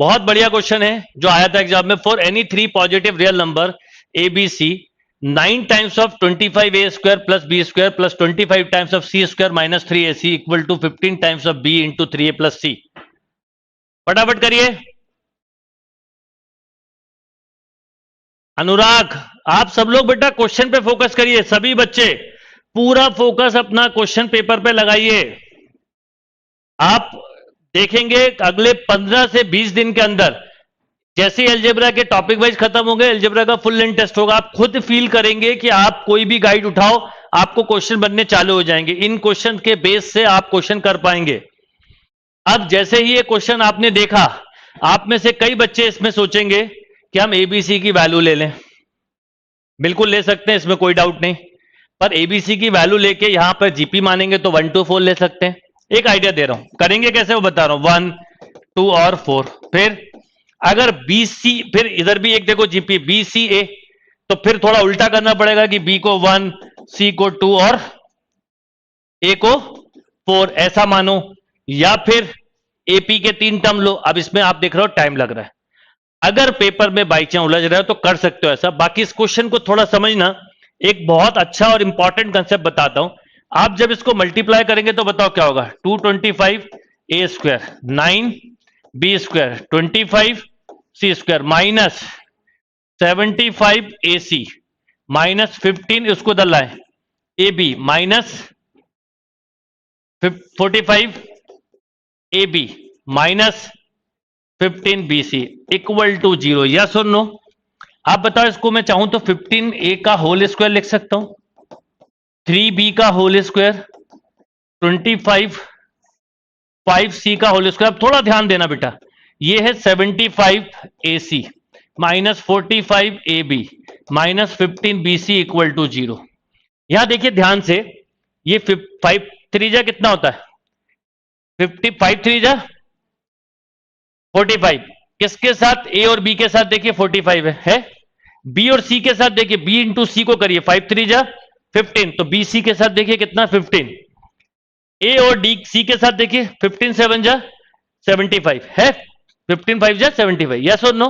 बहुत बढ़िया क्वेश्चन है जो आया था एग्जाम में। For any three positive real number A B C 9 times of 25a square plus B square plus 25 times of C square minus 3ac equal to 15 times of B into 3a plus C. फटाफट करिए। अनुराग, आप सब लोग बेटा question पे focus करिए, सभी बच्चे पूरा फोकस अपना क्वेश्चन पेपर पे लगाइए। आप देखेंगे अगले 15 से 20 दिन के अंदर जैसे अलजेब्रा के टॉपिक वाइज खत्म हो गए, अलजेब्रा का फुल लेंथ टेस्ट होगा, आप खुद फील करेंगे कि आप कोई भी गाइड उठाओ आपको क्वेश्चन बनने चालू हो जाएंगे। इन क्वेश्चन के बेस से आप क्वेश्चन कर पाएंगे। अब जैसे ही ये क्वेश्चन आपने देखा, आप में से कई बच्चे इसमें सोचेंगे कि हम एबीसी की वैल्यू ले लें। बिल्कुल ले सकते हैं, इसमें कोई डाउट नहीं, पर एबीसी की वैल्यू लेके यहां पर जीपी मानेंगे तो 1 2 4 ले सकते हैं। एक आइडिया दे रहा हूं, करेंगे कैसे वो बता रहा हूं। 1 2 और 4, फिर अगर BC, फिर इधर भी एक देखो जीपी BCA, तो फिर थोड़ा उल्टा करना पड़ेगा कि B को 1, C को 2 और A को 4 ऐसा मानो, या फिर AP के 3 टर्म लो। अब इसमें आप देख रहे हो टाइम लग रहा है, अगर पेपर में बाई चांस उलझ रहे हो तो कर सकते हो ऐसा। बाकी इस क्वेश्चन को थोड़ा समझना, एक बहुत अच्छा और इंपॉर्टेंट कंसेप्ट बताता हूं। आप जब इसको मल्टीप्लाई करेंगे तो बताओ क्या होगा। 225a square 9b square 25 C square minus 75ac minus 15, उसको दल लाए ab minus 45 ab minus 15 bc equal to 0। Yes और नो? आप बताओ, इसको मैं चाहूं तो 15a का होल स्क्वायर लिख सकता हूं, 3b का होल स्क्वायर 25 5c का होल स्क्वायर। थोड़ा ध्यान देना बेटा, ये है 75ac minus 45ab minus 15bc equal to 0। यहां देखिए ध्यान से, ये 5 3 जा कितना होता है, 55 3 जा 45। किसके साथ? a और b के साथ देखिए 45 है। b और c के साथ देखिए, b इंटू सी को करिए, 5 3 जा 15, तो bc के साथ देखिए कितना 15। a और d c के साथ देखिए 15 7 जा 75 है, 15 5 जा 75। यस और नो?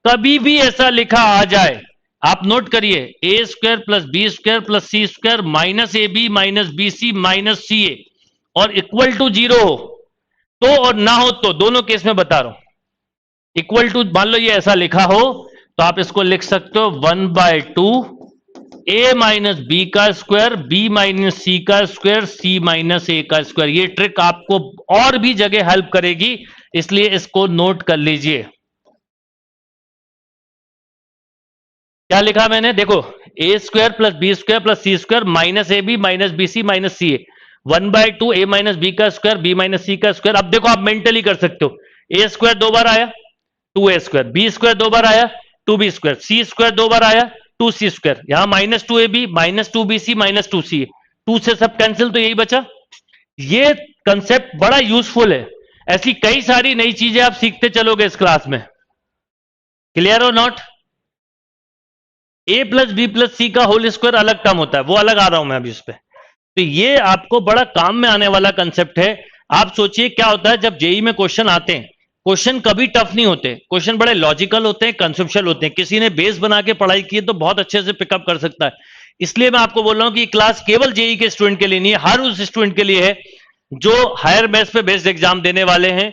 कभी भी ऐसा लिखा आ जाए, आप नोट करिए, A square plus B square plus C square minus A B minus B C minus C A और इक्वल टू 0 हो तो, और ना हो तो, दोनों केस में बता रहा हूं। इक्वल टू मान लो ये ऐसा लिखा हो तो आप इसको लिख सकते हो 1/2 ए माइनस बी का स्क्वायर बी माइनस सी का स्क्वायर सी माइनस ए का स्क्वायर। ये ट्रिक आपको और भी जगह हेल्प करेगी, इसलिए इसको नोट कर लीजिए। क्या लिखा मैंने, देखो, A square plus B square plus C square minus A B minus B C minus C A 1/2 A minus B का स्क्वायर बी माइनस सी का स्क्वायर। अब देखो आप मेंटली कर सकते हो, ए स्क्वायर 2 बार आया 2a स्क्वायर, बी स्क्वायर 2 बार आया 2b स्क्वायर, सी स्क्वायर 2 बार आया 2c स्क्वायर, यहां minus 2ab minus 2bc minus 2ca, 2 से सब कैंसिल, तो यही बचा। ये कंसेप्ट बड़ा यूजफुल है, ऐसी कई सारी नई चीजें आप सीखते चलोगे इस क्लास में। क्लियर और not? a plus B plus C का होल स्क्वायर अलग टर्म होता है, वो अलग आ रहा हूं मैं अभी उस पर। तो ये आपको बड़ा काम में आने वाला कंसेप्ट है। आप सोचिए क्या होता है जब जेई में क्वेश्चन आते हैं, क्वेश्चन कभी टफ नहीं होते, क्वेश्चन बड़े लॉजिकल होते हैं, कंसेप्चुअल होते हैं। किसी ने बेस बना के पढ़ाई की है तो बहुत अच्छे से पिकअप कर सकता है। इसलिए मैं आपको बोल रहा हूं कि क्लास केवल जेई के स्टूडेंट के लिए नहीं है, हर उस स्टूडेंट के लिए है जो हायर बेस पे बेस्ड एग्जाम देने वाले हैं,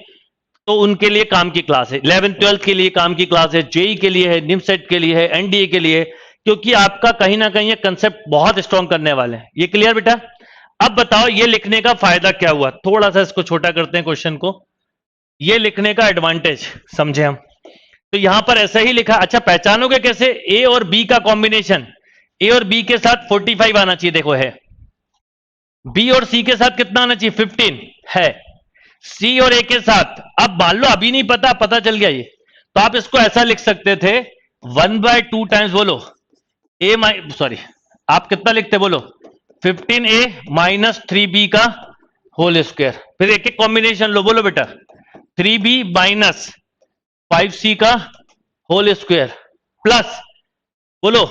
तो उनके लिए काम की क्लास है। 11th 12th के लिए काम की क्लास है, जेई के लिए है, निमसेट के लिए है, एनडीए के लिए, क्योंकि आपका कहीं ना कहीं ये कंसेप्ट बहुत स्ट्रॉन्ग करने वाले हैं। ये क्लियर बेटा? अब बताओ ये लिखने का फायदा क्या हुआ, थोड़ा सा इसको छोटा करते हैं क्वेश्चन को। ये लिखने का एडवांटेज समझे हम, तो यहां पर ऐसा ही लिखा। अच्छा, पहचानोगे कैसे? ए और बी का कॉम्बिनेशन, ए और बी के साथ 45 आना चाहिए, देखो है। बी और सी के साथ कितना आना चाहिए? 15 है। सी और ए के साथ, अब मान लो अभी नहीं पता, पता चल गया ये, तो आप इसको ऐसा लिख सकते थे 1/2 टाइम्स, बोलो ए सॉरी आप कितना लिखते बोलो, 15a माइनस 3b का होल स्क्वायर। फिर एक एक कॉम्बिनेशन लो, बोलो बेटा, 3b माइनस 5c का होल स्क्वायर प्लस बोलो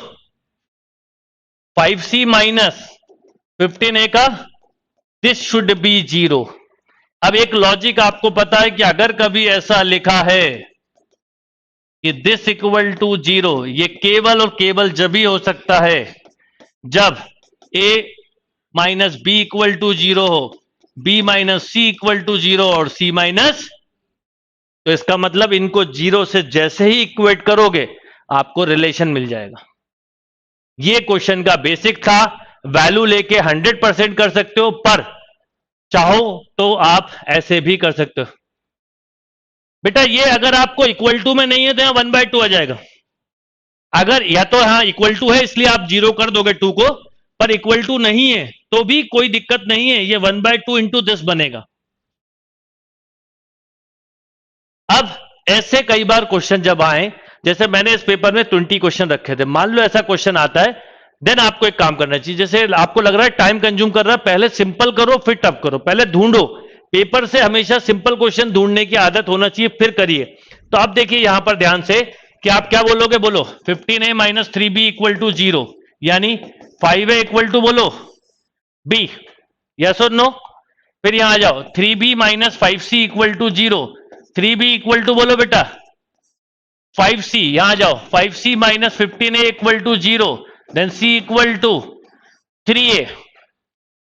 5c माइनस 15a का, दिस शुड बी 0। अब एक लॉजिक आपको पता है कि अगर कभी ऐसा लिखा है कि दिस इक्वल टू 0, ये केवल और केवल जब ही हो सकता है जब a minus B equal to 0 हो, b minus C equal to 0 और c माइनस, तो इसका मतलब इनको 0 से जैसे ही इक्वेट करोगे आपको रिलेशन मिल जाएगा। ये क्वेश्चन का बेसिक था। वैल्यू लेके 100% कर सकते हो, पर चाहो तो आप ऐसे भी कर सकते हो। बेटा ये अगर आपको इक्वल टू में नहीं है तो यहां 1/2 आ जाएगा। अगर या तो यहां इक्वल टू है इसलिए आप 0 कर दोगे 2 को, पर इक्वल टू नहीं है तो भी कोई दिक्कत नहीं है, ये 1/2 इंटू दिस बनेगा। अब ऐसे कई बार क्वेश्चन जब आए, जैसे मैंने इस पेपर में 20 क्वेश्चन रखे थे, मान लो ऐसा क्वेश्चन आता है, देन आपको एक काम करना चाहिए। जैसे आपको लग रहा है टाइम कंज्यूम कर रहा है, पहले सिंपल करो फिर टफ करो, पहले ढूंढो। पेपर से हमेशा सिंपल क्वेश्चन ढूंढने की आदत होना चाहिए, फिर करिए। तो आप देखिए यहां पर ध्यान से कि आप क्या बोलोगे, बोलो 15a minus 3b equal to 0, यानी 5a इक्वल टू बोलो b, यस और नो। फिर यहां आ जाओ 3b minus 5c equal to 0, 3b equal to बोलो बेटा 5c, यहां जाओ 5c minus 15a equal to 0, then c equal to 3a।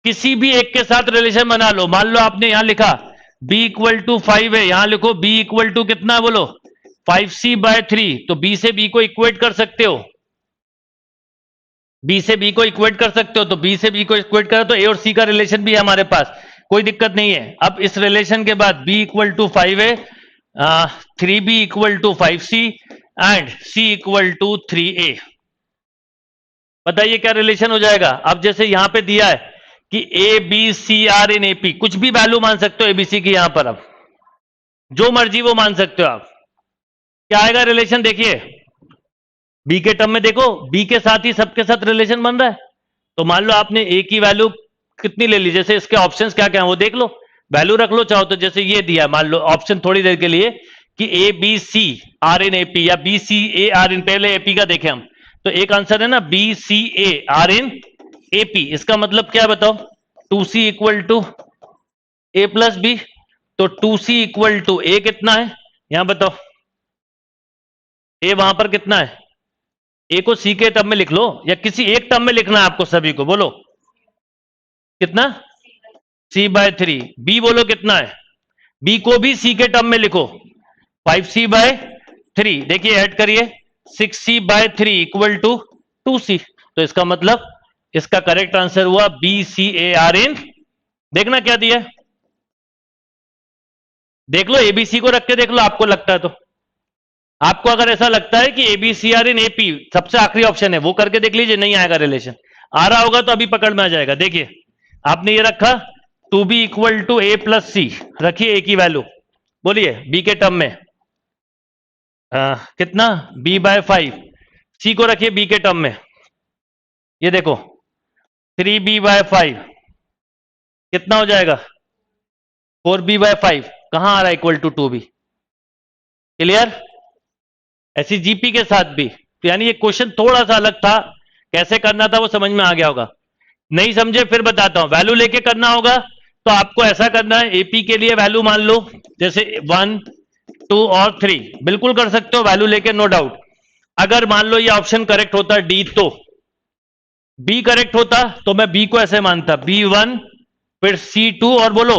किसी भी एक के साथ रिलेशन बना लो। मान लो आपने यहां लिखा b इक्वल टू 5 है, यहां लिखो b इक्वल टू कितना है बोलो 5c बाय 3, तो b से b को इक्वेट कर सकते हो, b से b को इक्वेट कर सकते हो, तो b से b को इक्वेट करो तो a और c का रिलेशन भी है हमारे पास, कोई दिक्कत नहीं है। अब इस रिलेशन के बाद b इक्वल टू 5 है, 3b equal to 5c and c equal to 3a। बताइए क्या रिलेशन हो जाएगा। अब जैसे यहां पे दिया है कि A B C are in AP, कुछ भी वैल्यू मान सकते हो एबीसी की, यहां पर अब जो मर्जी वो मान सकते हो आप। क्या आएगा रिलेशन, देखिए बी के टर्म में देखो, बी के साथ ही सबके साथ रिलेशन बन रहा है। तो मान लो आपने ए की वैल्यू कितनी ले ली, जैसे इसके ऑप्शंस क्या क्या है वो देख लो, वैल्यू रख लो चाहो तो। जैसे ये दिया मान लो ऑप्शन थोड़ी देर के लिए कि A B C are in AP, या B C A are in, पहले एपी का देखें हम, तो एक आंसर है ना B C A are in AP. इसका मतलब क्या बताओ, 2c equal to A plus B, तो 2c इक्वल टू ए कितना है यहां बताओ, ए वहां पर कितना है, ए को सी के टर्म में लिख लो या किसी एक टर्म में लिखना है आपको सभी को, बोलो कितना c बाय 3, बी बोलो कितना है, बी को भी सी के टर्म में लिखो 5c बाय 3, देखिए ऐड करिए 6c bye 3 equal to 2c। तो इसका मतलब इसका करेक्ट आंसर हुआ B C A are in, देखना क्या दिया, देख लो एबीसी को रख के देख लो, आपको लगता है तो। आपको अगर ऐसा लगता है कि एबीसीआर इन एपी सबसे आखिरी ऑप्शन है, वो करके देख लीजिए, नहीं आएगा रिलेशन। आ रहा होगा तो अभी पकड़ में आ जाएगा। देखिए आपने ये रखा 2b equal to A plus C, रखिए ए की वैल्यू, बोलिए बी के टर्म में कितना b बाय 5, सी को रखिए b के टर्म में, ये देखो 3b बाय 5 कितना हो जाएगा 4b बाय 5, कहां आ रहा है इक्वल टू 2b, क्लियर। ऐसी जीपी के साथ भी, तो यानी ये क्वेश्चन थोड़ा सा अलग था, कैसे करना था वो समझ में आ गया होगा। नहीं समझे फिर बताता हूं, वैल्यू लेके करना होगा तो आपको ऐसा करना है, एपी के लिए वैल्यू मान लो जैसे 1 2 और 3, बिल्कुल कर सकते हो वैल्यू लेके, नो डाउट। अगर मान लो ये ऑप्शन करेक्ट होता डी, तो बी करेक्ट होता तो मैं बी को ऐसे मानता B1 फिर C2 और बोलो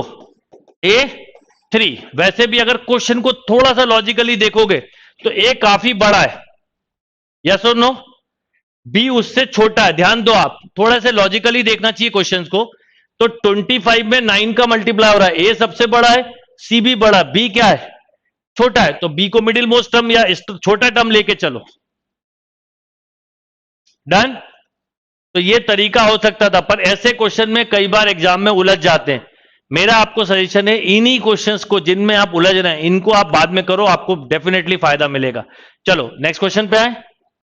A3। वैसे भी अगर क्वेश्चन को थोड़ा सा लॉजिकली देखोगे तो ए काफी बड़ा है, यस और नो, बी उससे छोटा है, ध्यान दो आप, थोड़ा सा लॉजिकली देखना चाहिए क्वेश्चंस को। तो 25 में 9 का मल्टीप्लाई हो रहा है, ए सबसे बड़ा है, सी भी बड़ा, बी क्या है छोटा है, तो बी को मिडिल मोस्ट टर्म या छोटा टर्म लेके चलो, डन। तो ये तरीका हो सकता था, पर ऐसे क्वेश्चन में कई बार एग्जाम में उलझ जाते हैं। मेरा आपको सजेशन है इन्हीं क्वेश्चंस को जिनमें आप उलझ रहे हैं, इनको आप बाद में करो, आपको डेफिनेटली फायदा मिलेगा। चलो नेक्स्ट क्वेश्चन पे आए।